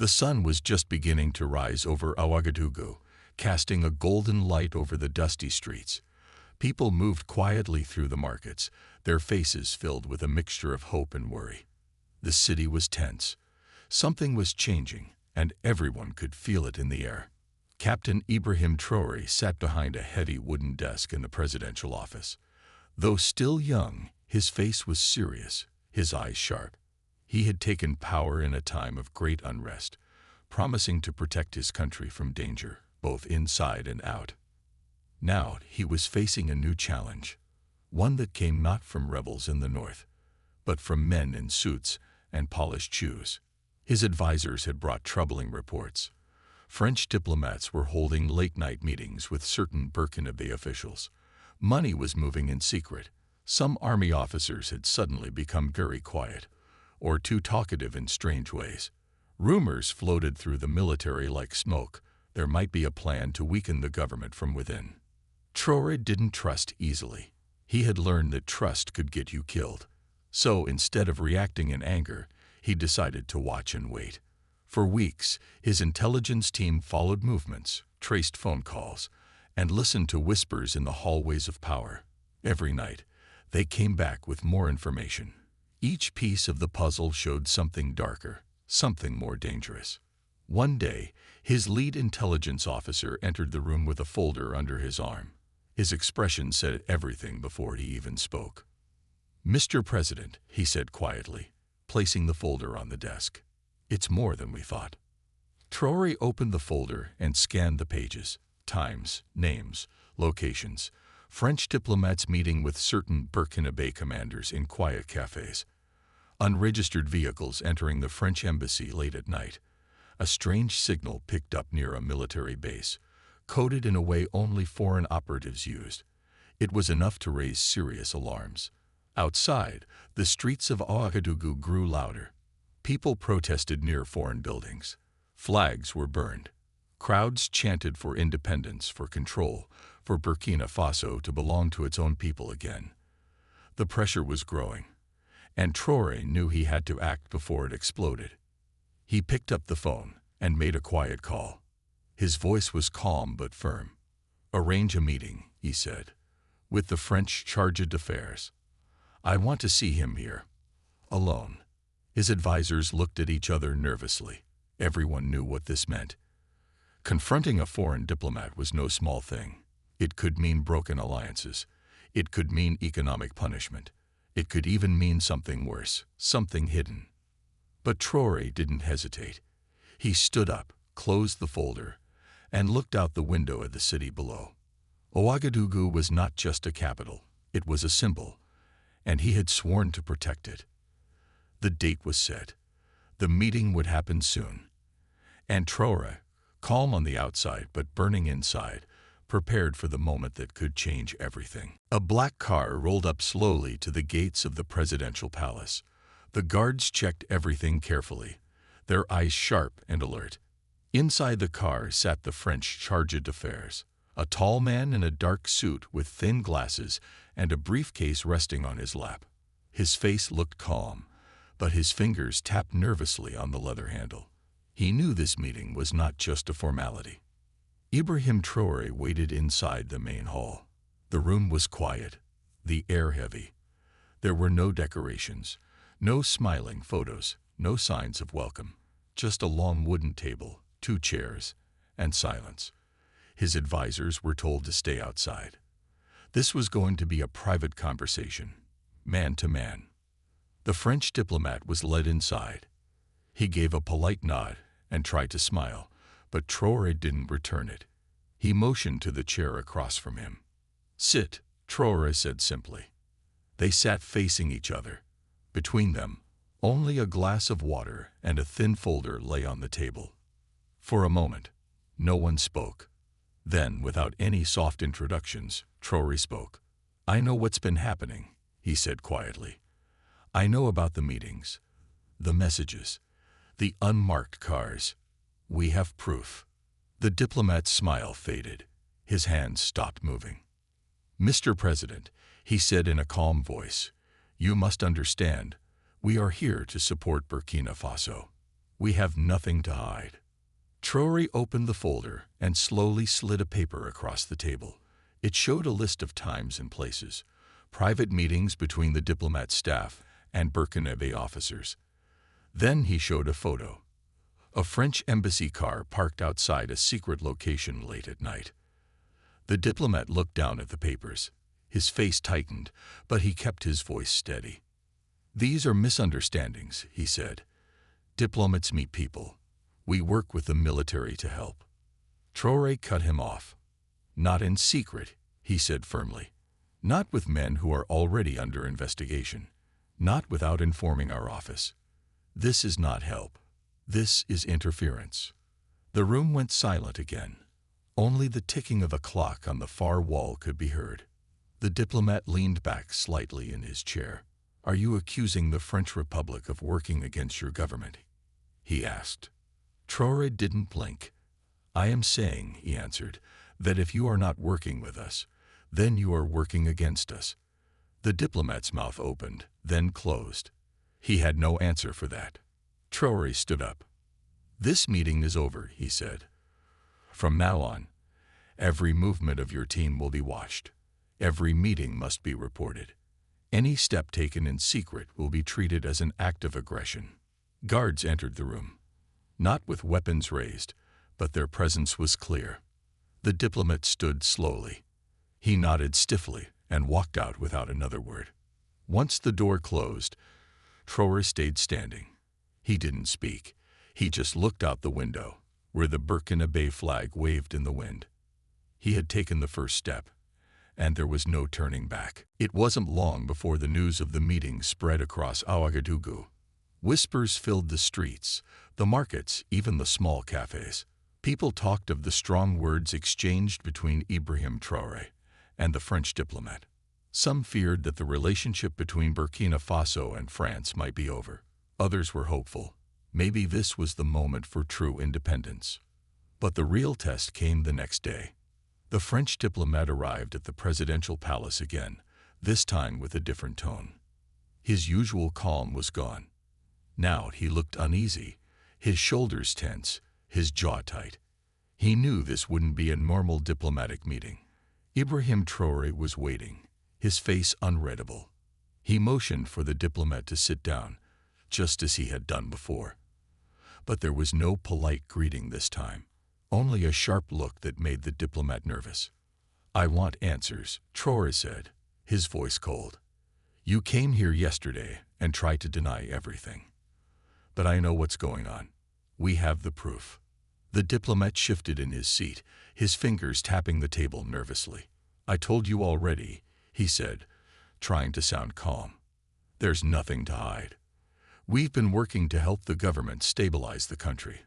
The sun was just beginning to rise over Ouagadougou, casting a golden light over the dusty streets. People moved quietly through the markets, their faces filled with a mixture of hope and worry. The city was tense. Something was changing, and everyone could feel it in the air. Captain Ibrahim Traoré sat behind a heavy wooden desk in the presidential office. Though still young, his face was serious, his eyes sharp. He had taken power in a time of great unrest, promising to protect his country from danger, both inside and out. Now he was facing a new challenge, one that came not from rebels in the north, but from men in suits and polished shoes. His advisors had brought troubling reports. French diplomats were holding late-night meetings with certain Burkina officials. Money was moving in secret. Some army officers had suddenly become very quiet, or too talkative in strange ways. Rumors floated through the military like smoke. There might be a plan to weaken the government from within. Traoré didn't trust easily. He had learned that trust could get you killed. So instead of reacting in anger, he decided to watch and wait. For weeks, his intelligence team followed movements, traced phone calls, and listened to whispers in the hallways of power. Every night, they came back with more information. Each piece of the puzzle showed something darker, something more dangerous. One day, his lead intelligence officer entered the room with a folder under his arm. His expression said everything before he even spoke. "Mr. President," he said quietly, placing the folder on the desk. "It's more than we thought." Traoré opened the folder and scanned the pages. Times, names, locations. French diplomats meeting with certain Burkina commanders in quiet cafes. Unregistered vehicles entering the French embassy late at night. A strange signal picked up near a military base, coded in a way only foreign operatives used. It was enough to raise serious alarms. Outside, the streets of Ouagadougou grew louder. People protested near foreign buildings. Flags were burned. Crowds chanted for independence, for control, for Burkina Faso to belong to its own people again. The pressure was growing, and Traoré knew he had to act before it exploded. He picked up the phone and made a quiet call. His voice was calm but firm. "Arrange a meeting," he said, "with the French chargé d'affaires. I want to see him here, alone." His advisors looked at each other nervously. Everyone knew what this meant. Confronting a foreign diplomat was no small thing. It could mean broken alliances. It could mean economic punishment. It could even mean something worse, something hidden. But Traoré didn't hesitate. He stood up, closed the folder, and looked out the window at the city below. Ouagadougou was not just a capital, it was a symbol, and he had sworn to protect it. The date was set. The meeting would happen soon. And Traoré, calm on the outside but burning inside, prepared for the moment that could change everything. A black car rolled up slowly to the gates of the presidential palace. The guards checked everything carefully, their eyes sharp and alert. Inside the car sat the French chargé d'affaires, a tall man in a dark suit with thin glasses and a briefcase resting on his lap. His face looked calm, but his fingers tapped nervously on the leather handle. He knew this meeting was not just a formality. Ibrahim Traoré waited inside the main hall. The room was quiet, the air heavy. There were no decorations, no smiling photos, no signs of welcome. Just a long wooden table, 2 chairs, and silence. His advisors were told to stay outside. This was going to be a private conversation, man to man. The French diplomat was led inside. He gave a polite nod and tried to smile, but Traoré didn't return it. He motioned to the chair across from him. "Sit," Traoré said simply. They sat facing each other. Between them, only a glass of water and a thin folder lay on the table. For a moment, no one spoke. Then, without any soft introductions, Traoré spoke. "I know what's been happening," he said quietly. "I know about the meetings, the messages, the unmarked cars. We have proof." The diplomat's smile faded. His hands stopped moving. "Mr. President," he said in a calm voice, "you must understand, we are here to support Burkina Faso. We have nothing to hide. Traoré opened the folder and slowly slid a paper across the table. It showed a list of times and places, private meetings between the Diplomat staff and Burkina officers. Then he showed a photo. A French embassy car parked outside a secret location late at night. The Diplomat looked down at the papers. His face tightened, but he kept his voice steady. "These are misunderstandings," he said. "Diplomats meet people. We work with the military to help." Traoré cut him off. "Not in secret," he said firmly. "Not with men who are already under investigation. Not without informing our office. This is not help. This is interference." The room went silent again. Only the ticking of a clock on the far wall could be heard. The Diplomat leaned back slightly in his chair. "Are you accusing the French Republic of working against your government?" he asked. Traoré didn't blink. "I am saying," he answered, "that if you are not working with us, then you are working against us." The Diplomat's mouth opened, then closed. He had no answer for that. Traoré stood up. "This meeting is over," he said. "From now on, every movement of your team will be watched. Every meeting must be reported. Any step taken in secret will be treated as an act of aggression." Guards entered the room, not with weapons raised, but their presence was clear. The Diplomat stood slowly. He nodded stiffly and walked out without another word. Once the door closed, Traoré stayed standing. He didn't speak. He just looked out the window, where the Burkina flag waved in the wind. He had taken the first step, and there was no turning back. It wasn't long before the news of the meeting spread across Ouagadougou. Whispers filled the streets, the markets, even the small cafes. People talked of the strong words exchanged between Ibrahim Traoré and the French diplomat. Some feared that the relationship between Burkina Faso and France might be over. Others were hopeful. Maybe this was the moment for true independence. But the real test came the next day. The French diplomat arrived at the presidential palace again, this time with a different tone. His usual calm was gone. Now he looked uneasy, his shoulders tense, his jaw tight. He knew this wouldn't be a normal diplomatic meeting. Ibrahim Traoré was waiting, his face unreadable. He motioned for the diplomat to sit down, just as he had done before. But there was no polite greeting this time, only a sharp look that made the diplomat nervous. "I want answers," Traoré said, his voice cold. "You came here yesterday and tried to deny everything. But I know what's going on. We have the proof." The diplomat shifted in his seat, his fingers tapping the table nervously. "I told you already," he said, trying to sound calm. "There's nothing to hide. We've been working to help the government stabilize the country.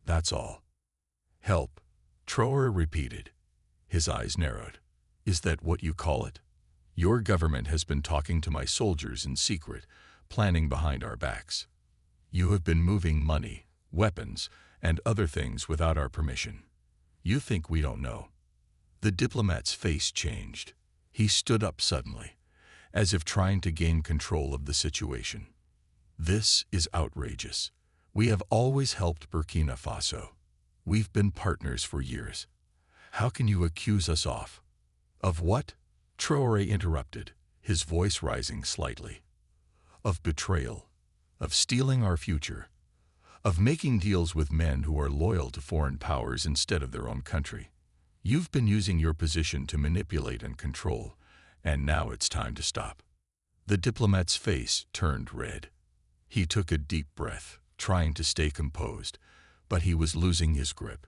That's all." "Help," Traoré repeated. His eyes narrowed. "Is that what you call it? Your government has been talking to my soldiers in secret, planning behind our backs. You have been moving money, weapons, and other things without our permission. You think we don't know?" The diplomat's face changed. He stood up suddenly, as if trying to gain control of the situation. "This is outrageous. We have always helped Burkina Faso. We've been partners for years. How can you accuse us of what?" Traoré interrupted, his voice rising slightly. "Of betrayal, of stealing our future, of making deals with men who are loyal to foreign powers instead of their own country. You've been using your position to manipulate and control, and now it's time to stop." The diplomat's face turned red. He took a deep breath, trying to stay composed, but he was losing his grip.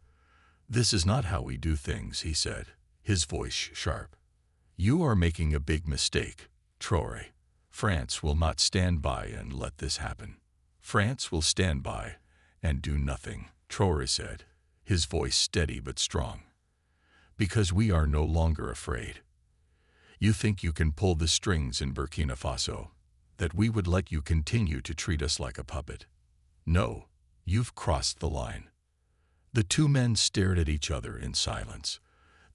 "This is not how we do things," he said, his voice sharp. "You are making a big mistake, Traoré. France will not stand by and let this happen. France will stand by and do nothing," Traoré said, his voice steady but strong. "Because we are no longer afraid. You think you can pull the strings in Burkina Faso, that we would let you continue to treat us like a puppet. No, you've crossed the line." The two men stared at each other in silence.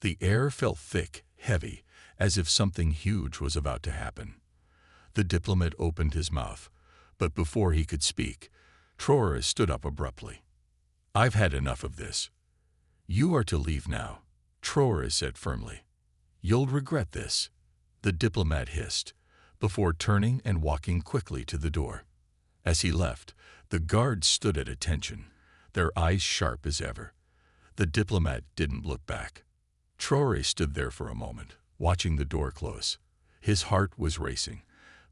The air felt thick, heavy, as if something huge was about to happen. The diplomat opened his mouth, but before he could speak, Traoré stood up abruptly. "I've had enough of this. You are to leave now," Traoré said firmly. "You'll regret this," the diplomat hissed, before turning and walking quickly to the door. As he left, the guards stood at attention, their eyes sharp as ever. The diplomat didn't look back. Traoré stood there for a moment, watching the door close. His heart was racing,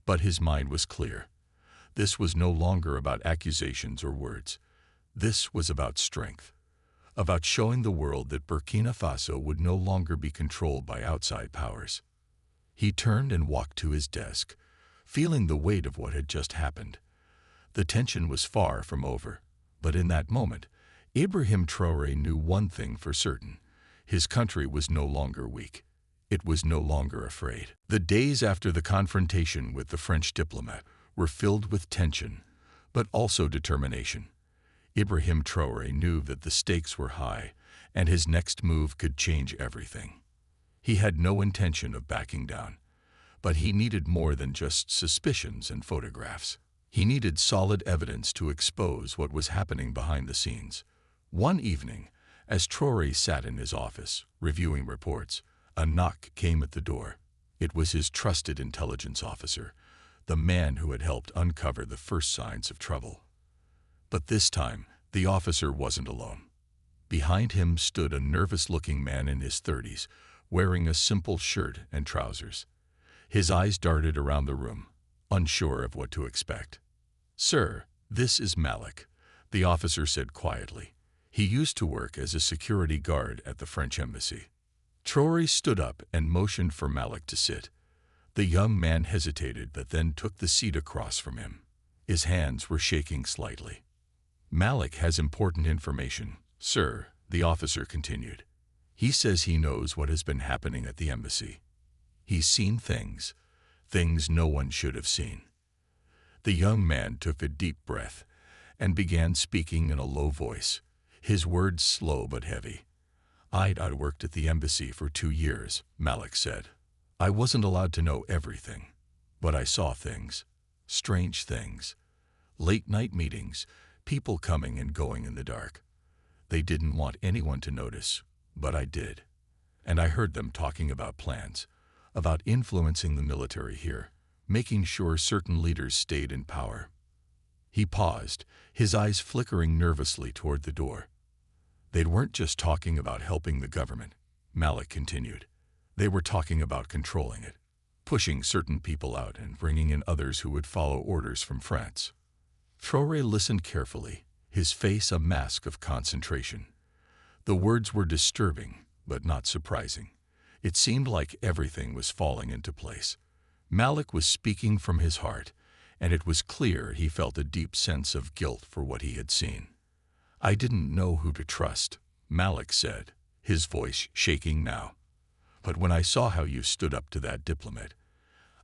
but his mind was clear. This was no longer about accusations or words. This was about strength, about showing the world that Burkina Faso would no longer be controlled by outside powers. He turned and walked to his desk, feeling the weight of what had just happened. The tension was far from over, but in that moment, Ibrahim Traoré knew one thing for certain. His country was no longer weak. It was no longer afraid. The days after the confrontation with the French diplomat were filled with tension, but also determination. Ibrahim Traoré knew that the stakes were high, and his next move could change everything. He had no intention of backing down, but he needed more than just suspicions and photographs. He needed solid evidence to expose what was happening behind the scenes. One evening, as Traoré sat in his office, reviewing reports, a knock came at the door. It was his trusted intelligence officer, the man who had helped uncover the first signs of trouble. But this time, the officer wasn't alone. Behind him stood a nervous-looking man in his 30s, wearing a simple shirt and trousers. His eyes darted around the room, unsure of what to expect. "Sir, this is Malik," the officer said quietly. He used to work as a security guard at the French embassy. Traoré stood up and motioned for Malik to sit. The young man hesitated but then took the seat across from him. His hands were shaking slightly. "Malik has important information, sir," the officer continued. "He says he knows what has been happening at the embassy. He's seen things no one should have seen." The young man took a deep breath and began speaking in a low voice, his words slow but heavy. "I'd worked at the embassy for 2 years, Malik said. "I wasn't allowed to know everything, but I saw things, strange things. Late-night meetings, people coming and going in the dark. They didn't want anyone to notice, but I did. And I heard them talking about plans, about influencing the military here, making sure certain leaders stayed in power." He paused, his eyes flickering nervously toward the door. "They weren't just talking about helping the government," Malik continued. "They were talking about controlling it, pushing certain people out and bringing in others who would follow orders from France." Traoré listened carefully, his face a mask of concentration. The words were disturbing, but not surprising. It seemed like everything was falling into place. Malik was speaking from his heart, and it was clear he felt a deep sense of guilt for what he had seen. "I didn't know who to trust," Malik said, his voice shaking now. "But when I saw how you stood up to that diplomat,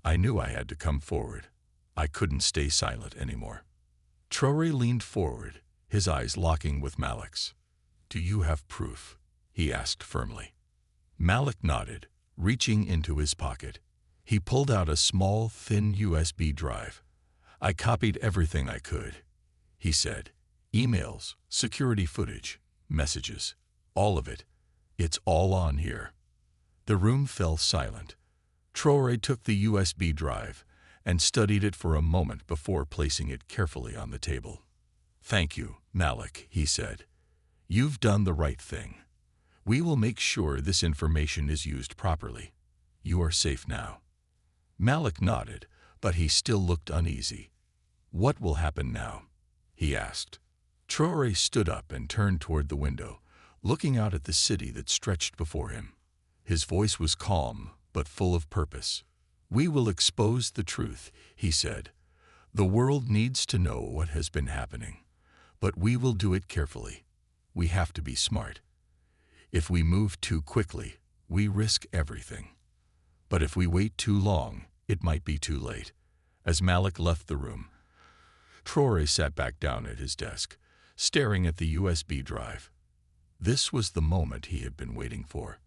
I knew I had to come forward. I couldn't stay silent anymore." Traoré leaned forward, his eyes locking with Malik's. "Do you have proof?" he asked firmly. Malik nodded, reaching into his pocket. He pulled out a small, thin USB drive. "I copied everything I could," he said. "Emails, security footage, messages, all of it. It's all on here." The room fell silent. Traoré took the USB drive and studied it for a moment before placing it carefully on the table. "Thank you, Malik," he said. "You've done the right thing. We will make sure this information is used properly. You are safe now." Malik nodded, but he still looked uneasy. "What will happen now?" he asked. Traoré stood up and turned toward the window, looking out at the city that stretched before him. His voice was calm, but full of purpose. "We will expose the truth," he said. "The world needs to know what has been happening, but we will do it carefully. We have to be smart. If we move too quickly, we risk everything. But if we wait too long, it might be too late." As Malik left the room, Traoré sat back down at his desk, staring at the USB drive. This was the moment he had been waiting for.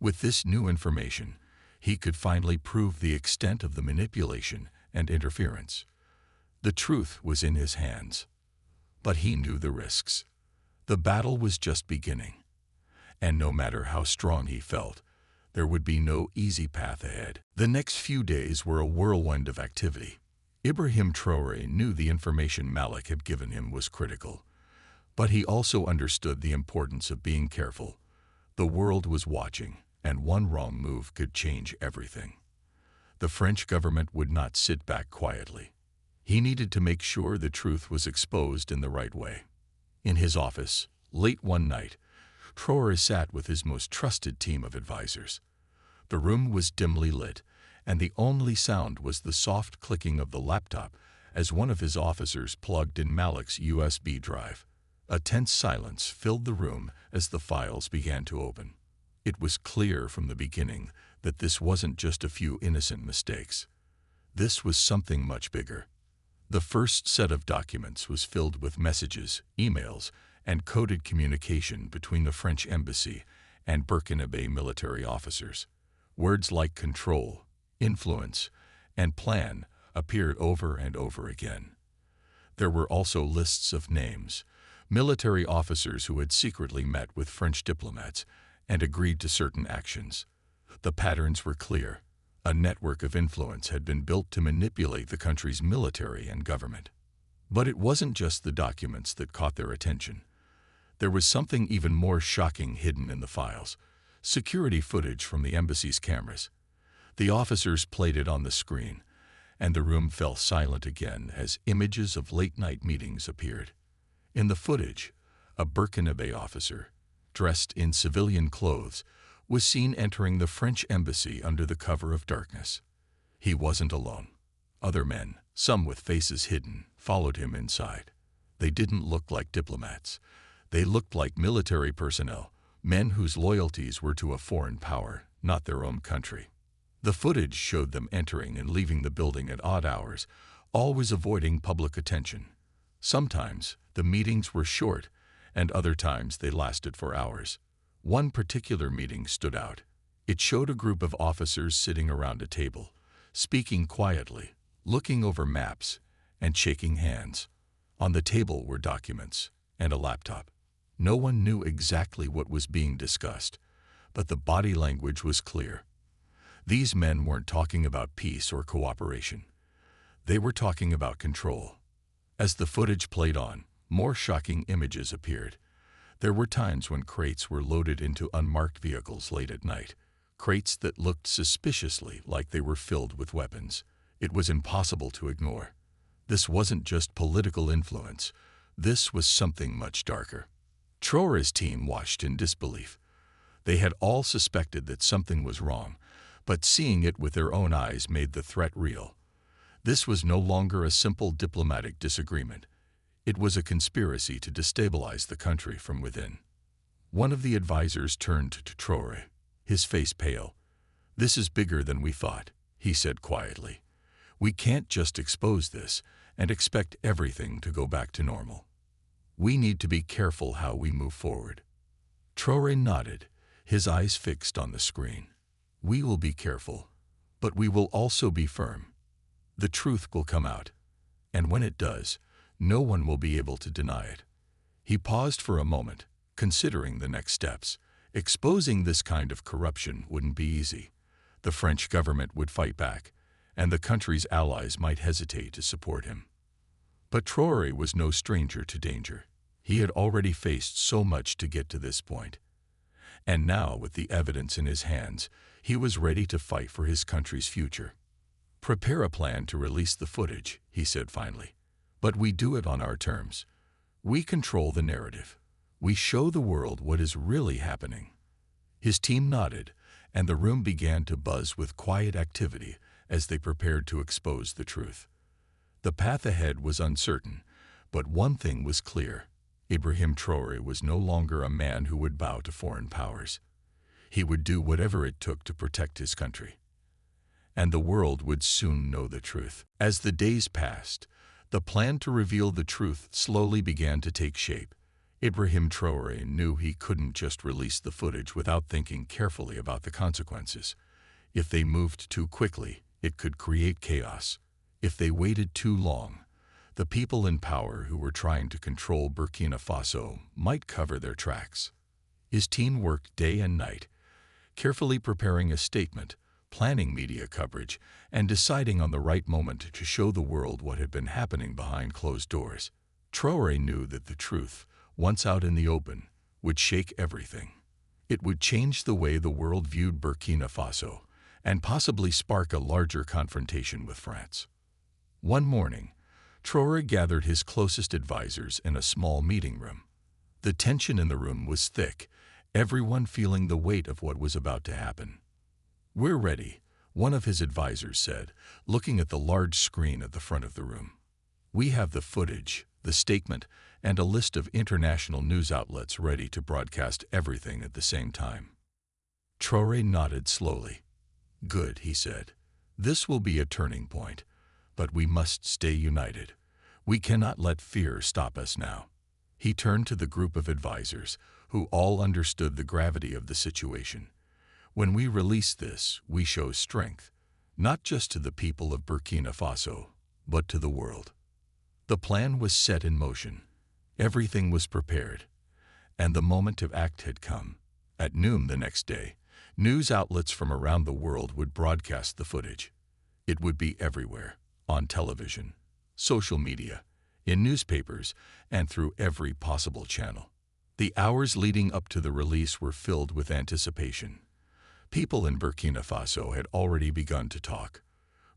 With this new information, he could finally prove the extent of the manipulation and interference. The truth was in his hands. But he knew the risks. The battle was just beginning. And no matter how strong he felt, there would be no easy path ahead. The next few days were a whirlwind of activity. Ibrahim Traoré knew the information Malik had given him was critical, but he also understood the importance of being careful. The world was watching, and one wrong move could change everything. The French government would not sit back quietly. He needed to make sure the truth was exposed in the right way. In his office, late one night, Traoré sat with his most trusted team of advisors. The room was dimly lit, and the only sound was the soft clicking of the laptop as one of his officers plugged in Malik's USB drive. A tense silence filled the room as the files began to open. It was clear from the beginning that this wasn't just a few innocent mistakes. This was something much bigger. The first set of documents was filled with messages, emails, and coded communication between the French embassy and Burkina military officers. Words like control, influence, and plan appeared over and over again. There were also lists of names, military officers who had secretly met with French diplomats and agreed to certain actions. The patterns were clear. A network of influence had been built to manipulate the country's military and government. But it wasn't just the documents that caught their attention. There was something even more shocking hidden in the files: security footage from the embassy's cameras. The officers played it on the screen, and the room fell silent again as images of late-night meetings appeared. In the footage, a Burkina officer, dressed in civilian clothes, was seen entering the French embassy under the cover of darkness. He wasn't alone. Other men, some with faces hidden, followed him inside. They didn't look like diplomats. They looked like military personnel, men whose loyalties were to a foreign power, not their own country. The footage showed them entering and leaving the building at odd hours, always avoiding public attention. Sometimes the meetings were short, and other times they lasted for hours. One particular meeting stood out. It showed a group of officers sitting around a table, speaking quietly, looking over maps, and shaking hands. On the table were documents and a laptop. No one knew exactly what was being discussed, but the body language was clear. These men weren't talking about peace or cooperation. They were talking about control. As the footage played on, more shocking images appeared. There were times when crates were loaded into unmarked vehicles late at night, crates that looked suspiciously like they were filled with weapons. It was impossible to ignore. This wasn't just political influence. This was something much darker. Traoré's team watched in disbelief. They had all suspected that something was wrong, but seeing it with their own eyes made the threat real. This was no longer a simple diplomatic disagreement. It was a conspiracy to destabilize the country from within. One of the advisors turned to Traoré, his face pale. "This is bigger than we thought," he said quietly. "We can't just expose this and expect everything to go back to normal. We need to be careful how we move forward." Traoré nodded, his eyes fixed on the screen. "We will be careful, but we will also be firm. The truth will come out, and when it does, no one will be able to deny it." He paused for a moment, considering the next steps. Exposing this kind of corruption wouldn't be easy. The French government would fight back, and the country's allies might hesitate to support him. But Traoré was no stranger to danger. He had already faced so much to get to this point. And now, with the evidence in his hands, he was ready to fight for his country's future. "Prepare a plan to release the footage," he said finally. "But we do it on our terms. We control the narrative. We show the world what is really happening." His team nodded, and the room began to buzz with quiet activity as they prepared to expose the truth. The path ahead was uncertain, but one thing was clear. Ibrahim Traoré was no longer a man who would bow to foreign powers. He would do whatever it took to protect his country. And the world would soon know the truth. As the days passed, the plan to reveal the truth slowly began to take shape. Ibrahim Traoré knew he couldn't just release the footage without thinking carefully about the consequences. If they moved too quickly, it could create chaos. If they waited too long, The people in power who were trying to control Burkina Faso might cover their tracks. His team worked day and night, carefully preparing a statement, planning media coverage, and deciding on the right moment to show the world what had been happening behind closed doors. Traoré knew that the truth, once out in the open, would shake everything. It would change the way the world viewed Burkina Faso and possibly spark a larger confrontation with France. One morning, Traoré gathered his closest advisors in a small meeting room. The tension in the room was thick, everyone feeling the weight of what was about to happen. "We're ready," one of his advisors said, looking at the large screen at the front of the room. "We have the footage, the statement, and a list of international news outlets ready to broadcast everything at the same time." Traoré nodded slowly. "Good," he said. "This will be a turning point, but we must stay united. We cannot let fear stop us now." He turned to the group of advisors, who all understood the gravity of the situation. "When we release this, we show strength, not just to the people of Burkina Faso, but to the world." The plan was set in motion. Everything was prepared, and the moment to act had come. At noon the next day, news outlets from around the world would broadcast the footage. It would be everywhere, on television, social media, in newspapers, and through every possible channel. The hours leading up to the release were filled with anticipation. People in Burkina Faso had already begun to talk.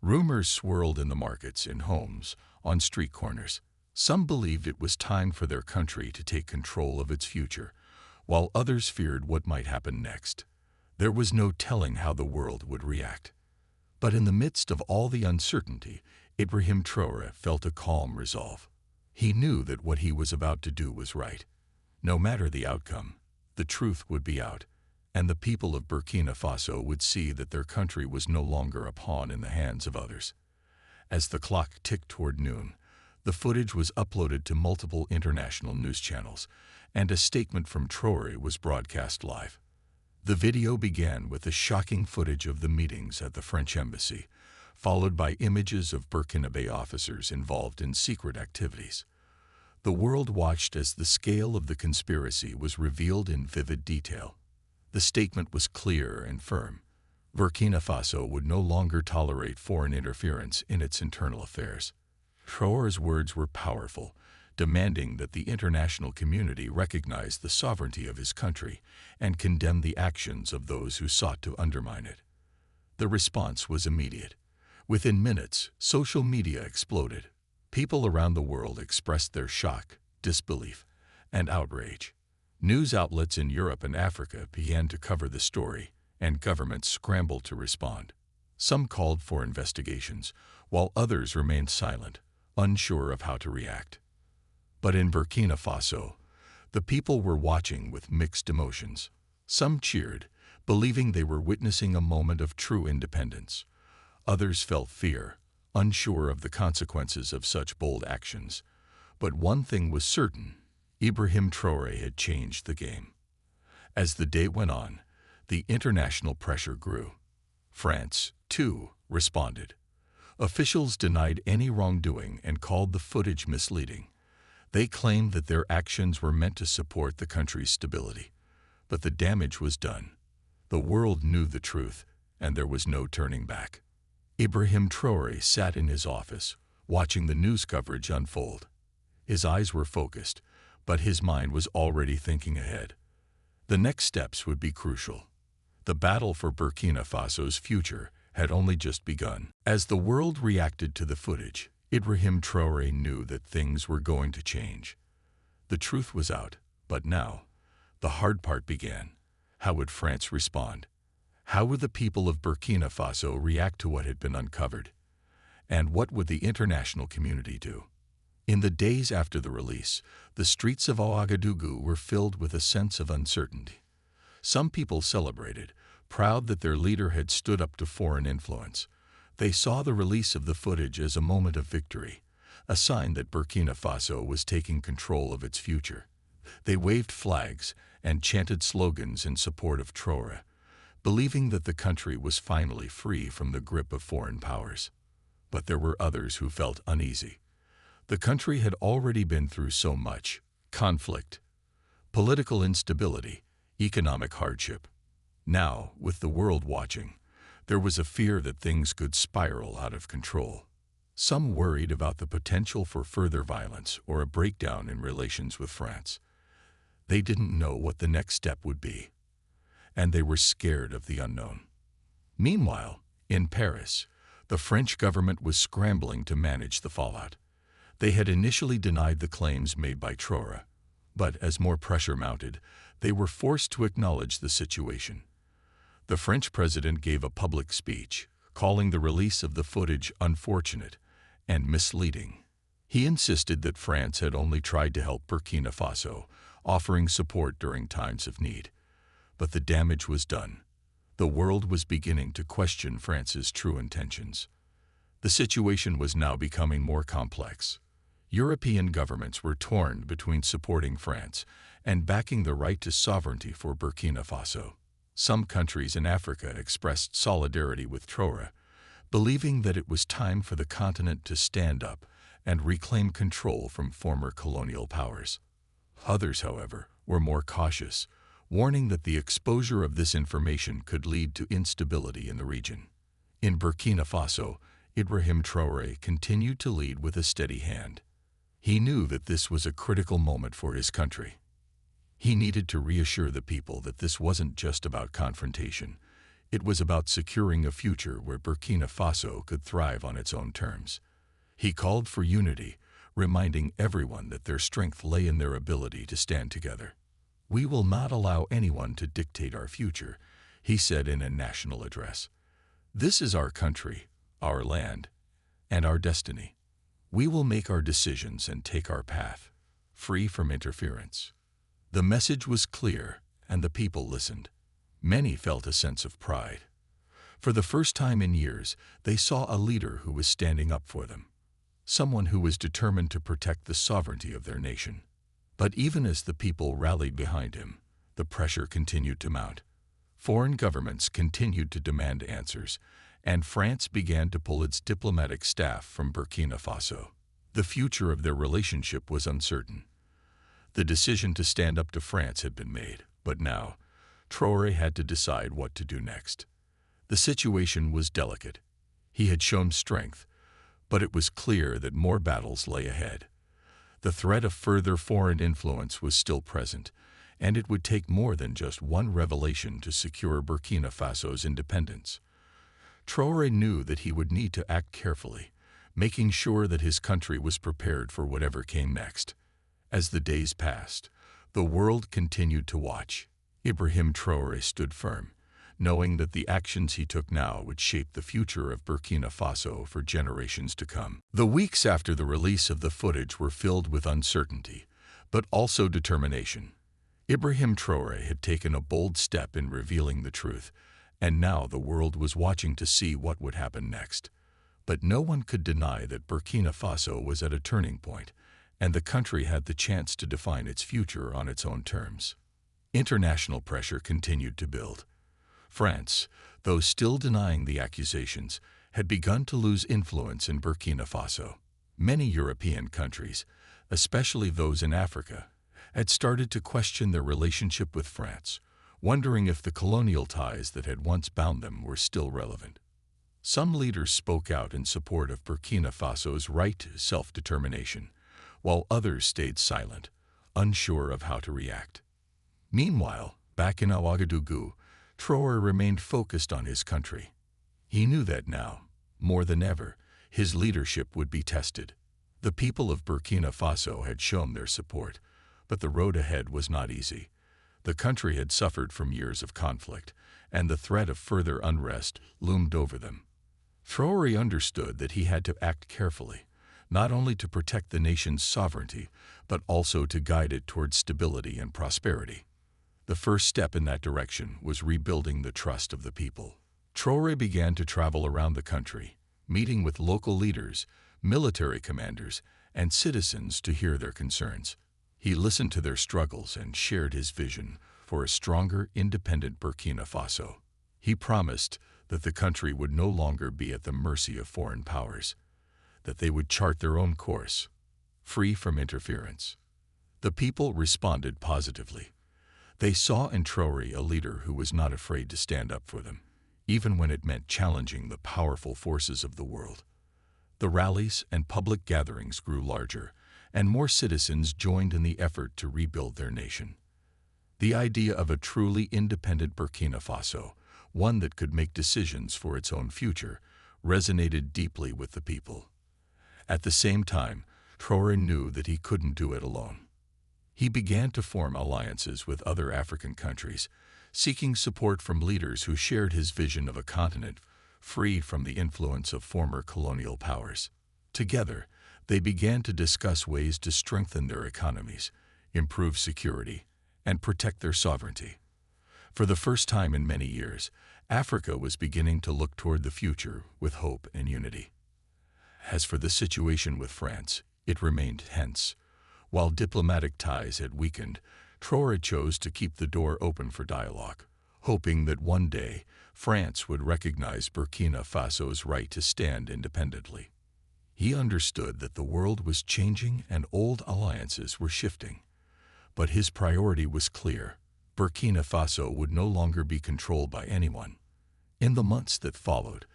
Rumors swirled in the markets, in homes, on street corners. Some believed it was time for their country to take control of its future, while others feared what might happen next. There was no telling how the world would react. But in the midst of all the uncertainty, Ibrahim Traoré felt a calm resolve. He knew that what he was about to do was right. No matter the outcome, the truth would be out, and the people of Burkina Faso would see that their country was no longer a pawn in the hands of others. As the clock ticked toward noon, the footage was uploaded to multiple international news channels, and a statement from Traoré was broadcast live. The video began with the shocking footage of the meetings at the French embassy, followed by images of Burkinabe officers involved in secret activities. The world watched as the scale of the conspiracy was revealed in vivid detail. The statement was clear and firm. Burkina Faso would no longer tolerate foreign interference in its internal affairs. Traoré's words were powerful, demanding that the international community recognize the sovereignty of his country and condemn the actions of those who sought to undermine it. The response was immediate. Within minutes, social media exploded. People around the world expressed their shock, disbelief, and outrage. News outlets in Europe and Africa began to cover the story, and governments scrambled to respond. Some called for investigations, while others remained silent, unsure of how to react. But in Burkina Faso, the people were watching with mixed emotions. Some cheered, believing they were witnessing a moment of true independence. Others felt fear, unsure of the consequences of such bold actions. But one thing was certain: Ibrahim Traoré had changed the game. As the day went on, the international pressure grew. France, too, responded. Officials denied any wrongdoing and called the footage misleading. They claimed that their actions were meant to support the country's stability. But the damage was done. The world knew the truth, and there was no turning back. Ibrahim Traoré sat in his office, watching the news coverage unfold. His eyes were focused, but his mind was already thinking ahead. The next steps would be crucial. The battle for Burkina Faso's future had only just begun. As the world reacted to the footage, Ibrahim Traoré knew that things were going to change. The truth was out, but now, the hard part began. How would France respond? How would the people of Burkina Faso react to what had been uncovered? And what would the international community do? In the days after the release, the streets of Ouagadougou were filled with a sense of uncertainty. Some people celebrated, proud that their leader had stood up to foreign influence. They saw the release of the footage as a moment of victory, a sign that Burkina Faso was taking control of its future. They waved flags and chanted slogans in support of Traoré, believing that the country was finally free from the grip of foreign powers. But there were others who felt uneasy. The country had already been through so much: conflict, political instability, economic hardship. Now, with the world watching, there was a fear that things could spiral out of control. Some worried about the potential for further violence or a breakdown in relations with France. They didn't know what the next step would be, and they were scared of the unknown. Meanwhile, in Paris, the French government was scrambling to manage the fallout. They had initially denied the claims made by Traoré, but as more pressure mounted, they were forced to acknowledge the situation. The French president gave a public speech, calling the release of the footage unfortunate and misleading. He insisted that France had only tried to help Burkina Faso, offering support during times of need. But the damage was done. The world was beginning to question France's true intentions. The situation was now becoming more complex. European governments were torn between supporting France and backing the right to sovereignty for Burkina Faso. Some countries in Africa expressed solidarity with Traoré, believing that it was time for the continent to stand up and reclaim control from former colonial powers. Others, however, were more cautious, warning that the exposure of this information could lead to instability in the region. In Burkina Faso, Ibrahim Traoré continued to lead with a steady hand. He knew that this was a critical moment for his country. He needed to reassure the people that this wasn't just about confrontation. It was about securing a future where Burkina Faso could thrive on its own terms. He called for unity, reminding everyone that their strength lay in their ability to stand together. "We will not allow anyone to dictate our future," he said in a national address. "This is our country, our land, and our destiny. We will make our decisions and take our path, free from interference." The message was clear, and the people listened. Many felt a sense of pride. For the first time in years, they saw a leader who was standing up for them, someone who was determined to protect the sovereignty of their nation. But even as the people rallied behind him, the pressure continued to mount. Foreign governments continued to demand answers, and France began to pull its diplomatic staff from Burkina Faso. The future of their relationship was uncertain. The decision to stand up to France had been made, but now, Traoré had to decide what to do next. The situation was delicate. He had shown strength, but it was clear that more battles lay ahead. The threat of further foreign influence was still present, and it would take more than just one revelation to secure Burkina Faso's independence. Traoré knew that he would need to act carefully, making sure that his country was prepared for whatever came next. As the days passed, the world continued to watch. Ibrahim Traoré stood firm, knowing that the actions he took now would shape the future of Burkina Faso for generations to come. The weeks after the release of the footage were filled with uncertainty, but also determination. Ibrahim Traoré had taken a bold step in revealing the truth, and now the world was watching to see what would happen next. But no one could deny that Burkina Faso was at a turning point, and the country had the chance to define its future on its own terms. International pressure continued to build. France, though still denying the accusations, had begun to lose influence in Burkina Faso. Many European countries, especially those in Africa, had started to question their relationship with France, wondering if the colonial ties that had once bound them were still relevant. Some leaders spoke out in support of Burkina Faso's right to self-determination, while others stayed silent, unsure of how to react. Meanwhile, back in Ouagadougou, Traoré remained focused on his country. He knew that now, more than ever, his leadership would be tested. The people of Burkina Faso had shown their support, but the road ahead was not easy. The country had suffered from years of conflict, and the threat of further unrest loomed over them. Traoré understood that he had to act carefully, not only to protect the nation's sovereignty, but also to guide it towards stability and prosperity. The first step in that direction was rebuilding the trust of the people. Traoré began to travel around the country, meeting with local leaders, military commanders, and citizens to hear their concerns. He listened to their struggles and shared his vision for a stronger, independent Burkina Faso. He promised that the country would no longer be at the mercy of foreign powers, that they would chart their own course. free from interference. The people responded positively. They saw in Traoré a leader who was not afraid to stand up for them, even when it meant challenging the powerful forces of the world. The rallies and public gatherings grew larger, and more citizens joined in the effort to rebuild their nation. The idea of a truly independent Burkina Faso, one that could make decisions for its own future, resonated deeply with the people. At the same time, Traoré knew that he couldn't do it alone. He began to form alliances with other African countries, seeking support from leaders who shared his vision of a continent free from the influence of former colonial powers. Together, they began to discuss ways to strengthen their economies, improve security, and protect their sovereignty. For the first time in many years, Africa was beginning to look toward the future with hope and unity. As for the situation with France, it remained tense. While diplomatic ties had weakened, Traoré chose to keep the door open for dialogue, hoping that one day France would recognize Burkina Faso's right to stand independently. He understood that the world was changing and old alliances were shifting. But his priority was clear. Burkina Faso would no longer be controlled by anyone. In the months that followed,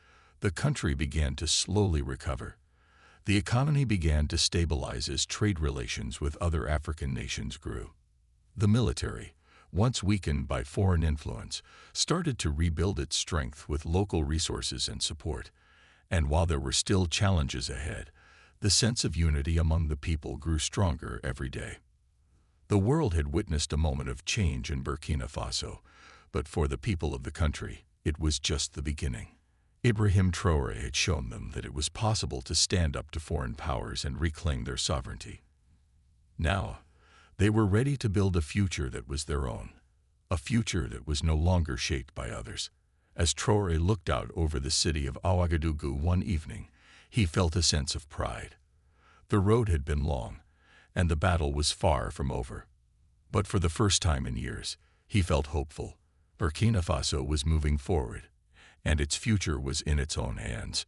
the country began to slowly recover. The economy began to stabilize as trade relations with other African nations grew. The military, once weakened by foreign influence, started to rebuild its strength with local resources and support. And while there were still challenges ahead, the sense of unity among the people grew stronger every day. The world had witnessed a moment of change in Burkina Faso, but for the people of the country, it was just the beginning. Ibrahim Traoré had shown them that it was possible to stand up to foreign powers and reclaim their sovereignty. Now, they were ready to build a future that was their own, a future that was no longer shaped by others. As Traoré looked out over the city of Ouagadougou one evening, he felt a sense of pride. The road had been long, and the battle was far from over. But for the first time in years, he felt hopeful. Burkina Faso was moving forward, and its future was in its own hands.